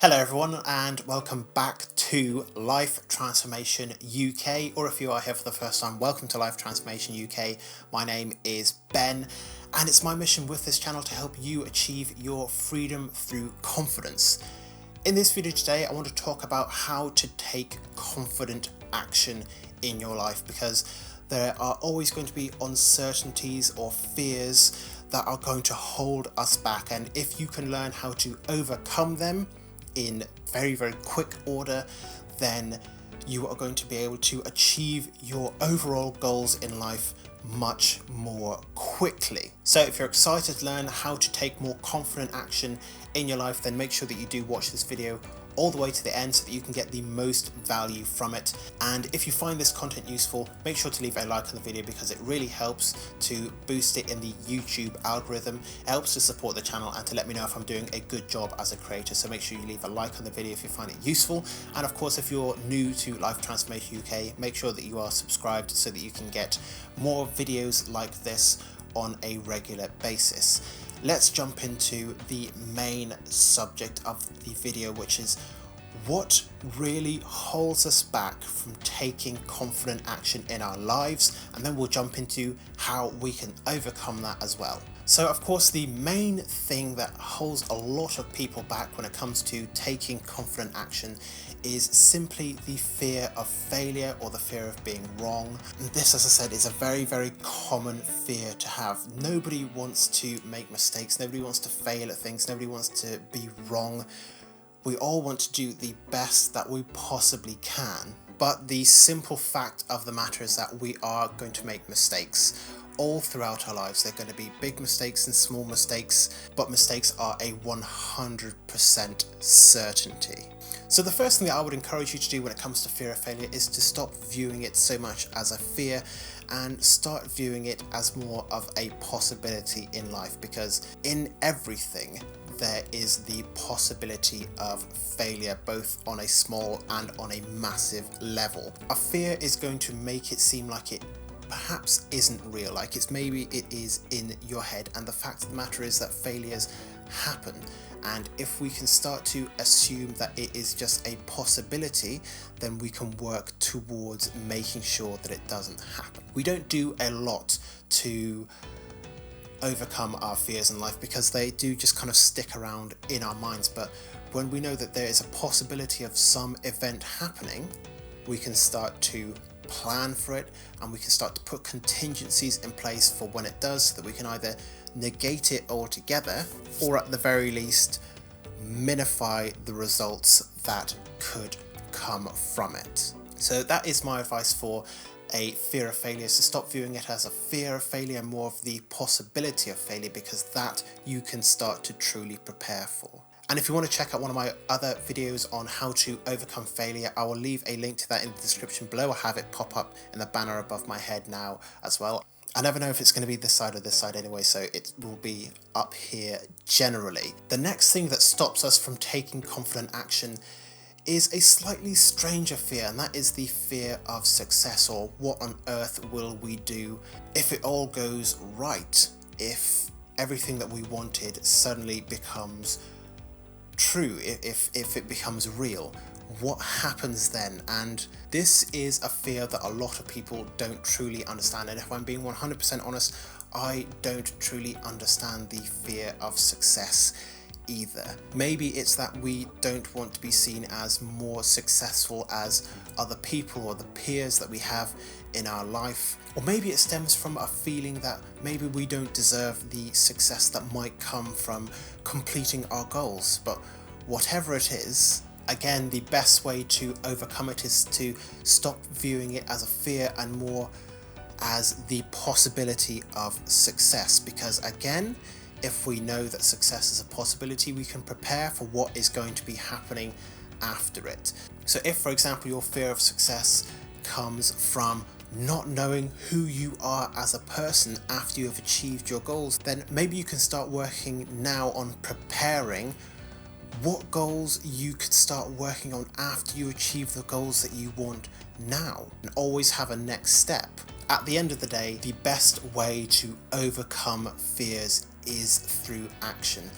Hello everyone and welcome back to Life Transformation UK, or if you are here for the first time, welcome to Life Transformation UK. My name is Ben and it's my mission with this channel to help you achieve your freedom through confidence. In this video today I want to talk about how to take confident action in your life, because there are always going to be uncertainties or fears that are going to hold us back, and if you can learn how to overcome them in very quick order, then you are going to be able to achieve your overall goals in life much more quickly. So if you're excited to learn how to take more confident action in your life, then make sure that you do watch this video all the way to the end so that you can get the most value from it. And if you find this content useful, make sure to leave a like on the video, because it really helps to boost it in the YouTube algorithm. It helps to support the channel and to let me know if I'm doing a good job as a creator. So make sure you leave a like on the video if you find it useful. And of course, if you're new to Life Transformation UK, make sure that you are subscribed so that you can get more videos like this on a regular basis. Let's jump into the main subject of the video, which is what really holds us back from taking confident action in our lives, and then we'll jump into how we can overcome that as well. So of course, the main thing that holds a lot of people back when it comes to taking confident action is simply the fear of failure or the fear of being wrong. And this, as I said, is a very common fear to have. Nobody wants to make mistakes, nobody wants to fail at things, nobody wants to be wrong. We all want to do the best that we possibly can, but the simple fact of the matter is that we are going to make mistakes all throughout our lives. They're going to be big mistakes and small mistakes, but mistakes are a 100% certainty. So the first thing that I would encourage you to do when it comes to fear of failure is to stop viewing it so much as a fear and start viewing it as more of a possibility in life, because in everything there is the possibility of failure, both on a small and on a massive level. A fear is going to make it seem like it perhaps isn't real, like maybe it is in your head, and the fact of the matter is that failures happen. And if we can start to assume that it is just a possibility, then we can work towards making sure that it doesn't happen. We don't do a lot to overcome our fears in life because they do just kind of stick around in our minds, but when we know that there is a possibility of some event happening, we can start to plan for it, and we can start to put contingencies in place for when it does, so that we can either negate it altogether or at the very least minify the results that could come from it. So that is my advice for a fear of failure, is to stop viewing it as a fear of failure, more of the possibility of failure, because that you can start to truly prepare for. And if you want to check out one of my other videos on how to overcome failure, I will leave a link to that in the description below. I have it pop up in the banner above my head now as well. I never know if it's going to be this side or this side anyway, so it will be up here generally. The next thing that stops us from taking confident action is a slightly stranger fear, and that is the fear of success, or what on earth will we do if it all goes right, if everything that we wanted suddenly becomes true, if it becomes real. What happens then? And this is a fear that a lot of people don't truly understand, and if I'm being 100% honest, I don't truly understand the fear of success either. Maybe it's that we don't want to be seen as more successful as other people or the peers that we have in our life, or maybe it stems from a feeling that maybe we don't deserve the success that might come from completing our goals. But whatever it is, again, the best way to overcome it is to stop viewing it as a fear and more as the possibility of success, because again, if we know that success is a possibility, we can prepare for what is going to be happening after it. So if, for example, your fear of success comes from not knowing who you are as a person after you have achieved your goals, then maybe you can start working now on preparing what goals you could start working on after you achieve the goals that you want now, and always have a next step. At the end of the day, the best way to overcome fears is through action.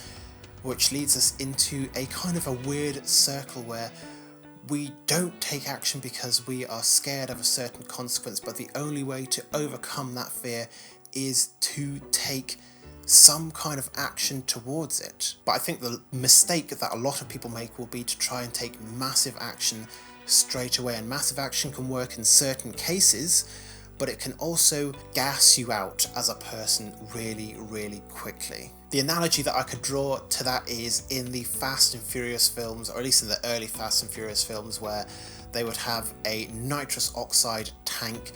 which leads us into a kind of a weird circle where we don't take action because we are scared of a certain consequence, but the only way to overcome that fear is to take some kind of action towards it. But I think the mistake that a lot of people make will be to try and take massive action straight away, and massive action can work in certain cases, but it can also gas you out as a person really, really quickly. The analogy that I could draw to that is in the Fast and Furious films, or at least in the early Fast and Furious films, where they would have a nitrous oxide tank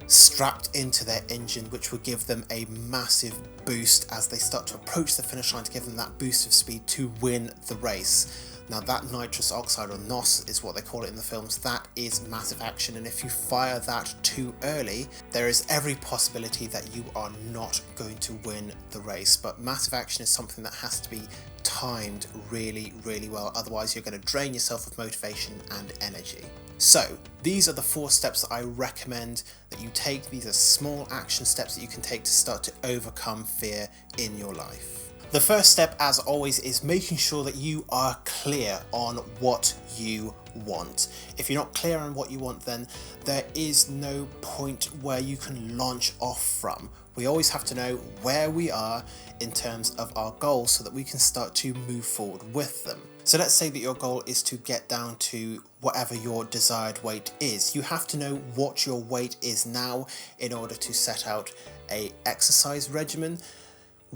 strapped into their engine, which would give them a massive boost as they start to approach the finish line, to give them that boost of speed to win the race. Now that nitrous oxide, or NOS is what they call it in the films, that is massive action, and if you fire that too early, there is every possibility that you are not going to win the race. But massive action is something that has to be timed really, really well, otherwise you're going to drain yourself of motivation and energy. So these are the 4 steps that I recommend that you take. These are small action steps that you can take to start to overcome fear in your life. The first step, as always, is making sure that you are clear on what you want. If you're not clear on what you want, then there is no point where you can launch off from. We always have to know where we are in terms of our goals so that we can start to move forward with them. So let's say that your goal is to get down to whatever your desired weight is. You have to know what your weight is now in order to set out an exercise regimen,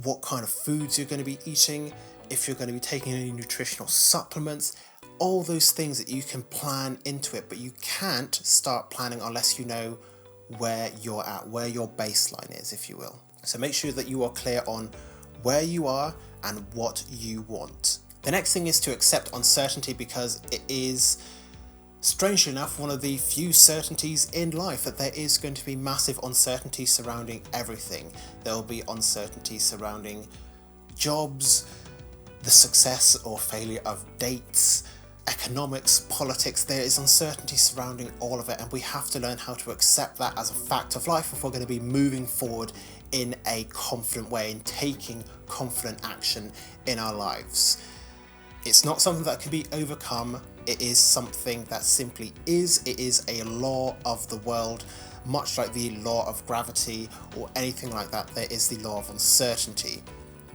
what kind of foods you're going to be eating, if you're going to be taking any nutritional supplements, all those things that you can plan into it, but you can't start planning unless you know where you're at, where your baseline is, if you will. So make sure that you are clear on where you are and what you want. The next thing is to accept uncertainty, because it is, strangely enough, one of the few certainties in life, that there is going to be massive uncertainty surrounding everything. There will be uncertainty surrounding jobs, the success or failure of dates, economics, politics. There is uncertainty surrounding all of it, and we have to learn how to accept that as a fact of life if we're going to be moving forward in a confident way and taking confident action in our lives. It's not something that can be overcome. It is something that simply is. It is a law of the world, much like the law of gravity or anything like that. There is the law of uncertainty,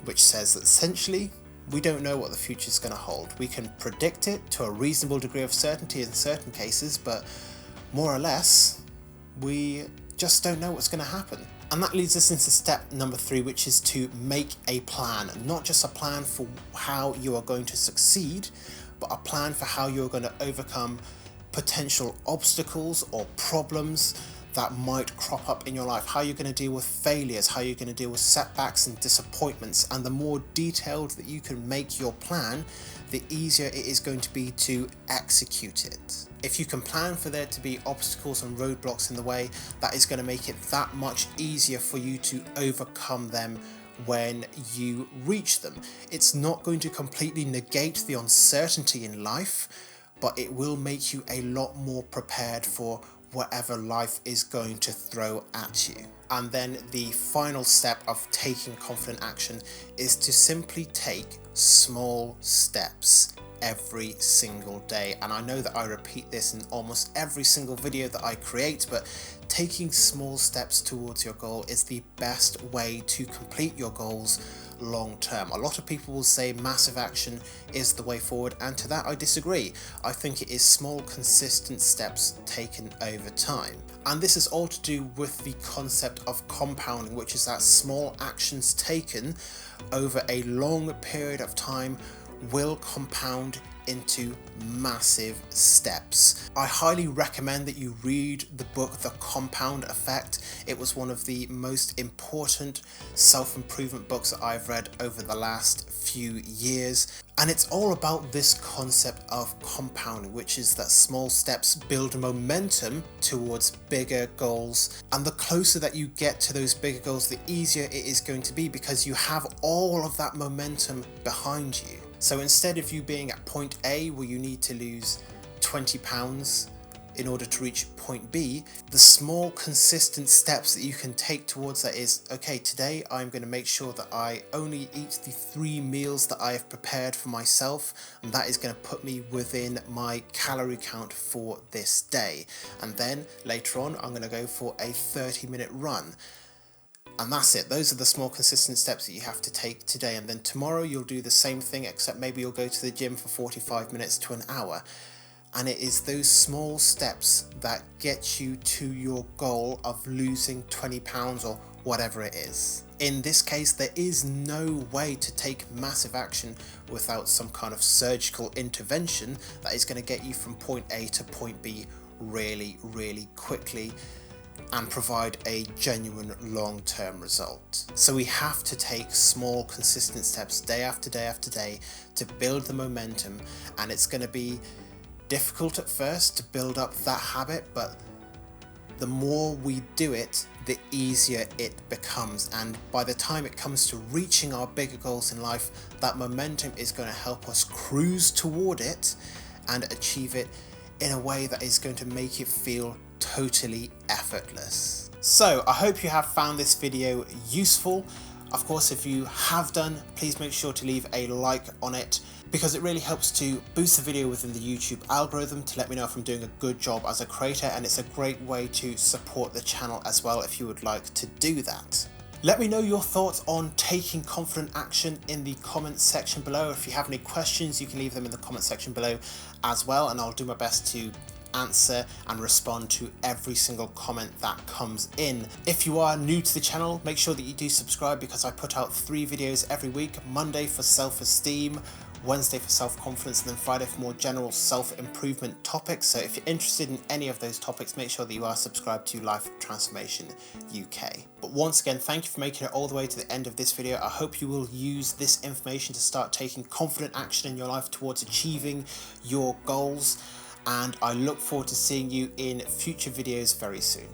which says that essentially we don't know what the future is going to hold. We can predict it to a reasonable degree of certainty in certain cases, but more or less we just don't know what's going to happen. And that leads us into step number 3, which is to make a plan. Not just a plan for how you are going to succeed, but a plan for how you're going to overcome potential obstacles or problems that might crop up in your life, how you're going to deal with failures, how you're going to deal with setbacks and disappointments. And the more detailed that you can make your plan, the easier it is going to be to execute it. If you can plan for there to be obstacles and roadblocks in the way, that is going to make it that much easier for you to overcome them when you reach them. It's not going to completely negate the uncertainty in life, but it will make you a lot more prepared for whatever life is going to throw at you. And then the final step of taking confident action is to simply take small steps every single day. And I know that I repeat this in almost every single video that I create, but taking small steps towards your goal is the best way to complete your goals long term. A lot of people will say massive action is the way forward, and to that I disagree. I think it is small, consistent steps taken over time. And this is all to do with the concept of compounding, which is that small actions taken over a long period of time will compound into massive steps. I highly recommend that you read the book The Compound Effect. It was one of the most important self-improvement books that I've read over the last few years, and it's all about this concept of compounding, which is that small steps build momentum towards bigger goals, and the closer that you get to those bigger goals, the easier it is going to be because you have all of that momentum behind you. So instead of you being at point A where you need to lose 20 pounds in order to reach point B, the small consistent steps that you can take towards that is, okay, today I'm going to make sure that I only eat the 3 meals that I have prepared for myself, and that is going to put me within my calorie count for this day. And then later on I'm going to go for a 30-minute run. And that's it. Those are the small consistent steps that you have to take today. And then tomorrow you'll do the same thing, except maybe you'll go to the gym for 45 minutes to an hour. And it is those small steps that get you to your goal of losing 20 pounds or whatever it is. In this case, there is no way to take massive action without some kind of surgical intervention that is going to get you from point A to point B really, really quickly and provide a genuine long-term result. So we have to take small consistent steps day after day after day to build the momentum, and it's going to be difficult at first to build up that habit, but the more we do it, the easier it becomes, and by the time it comes to reaching our bigger goals in life, that momentum is going to help us cruise toward it and achieve it in a way that is going to make it feel totally effortless. So I hope you have found this video useful. Of course, if you have done, please make sure to leave a like on it, because it really helps to boost the video within the YouTube algorithm to let me know if I'm doing a good job as a creator, and it's a great way to support the channel as well if you would like to do that. Let me know your thoughts on taking confident action in the comments section below. If you have any questions, you can leave them in the comment section below as well, and I'll do my best to answer and respond to every single comment that comes in. If you are new to the channel, make sure that you do subscribe, because I put out 3 videos every week: Monday for self-esteem, Wednesday for self-confidence, and then Friday for more general self-improvement topics. So if you're interested in any of those topics, make sure that you are subscribed to Life Transformation UK. But once again, thank you for making it all the way to the end of this video. I hope you will use this information to start taking confident action in your life towards achieving your goals, and I look forward to seeing you in future videos very soon.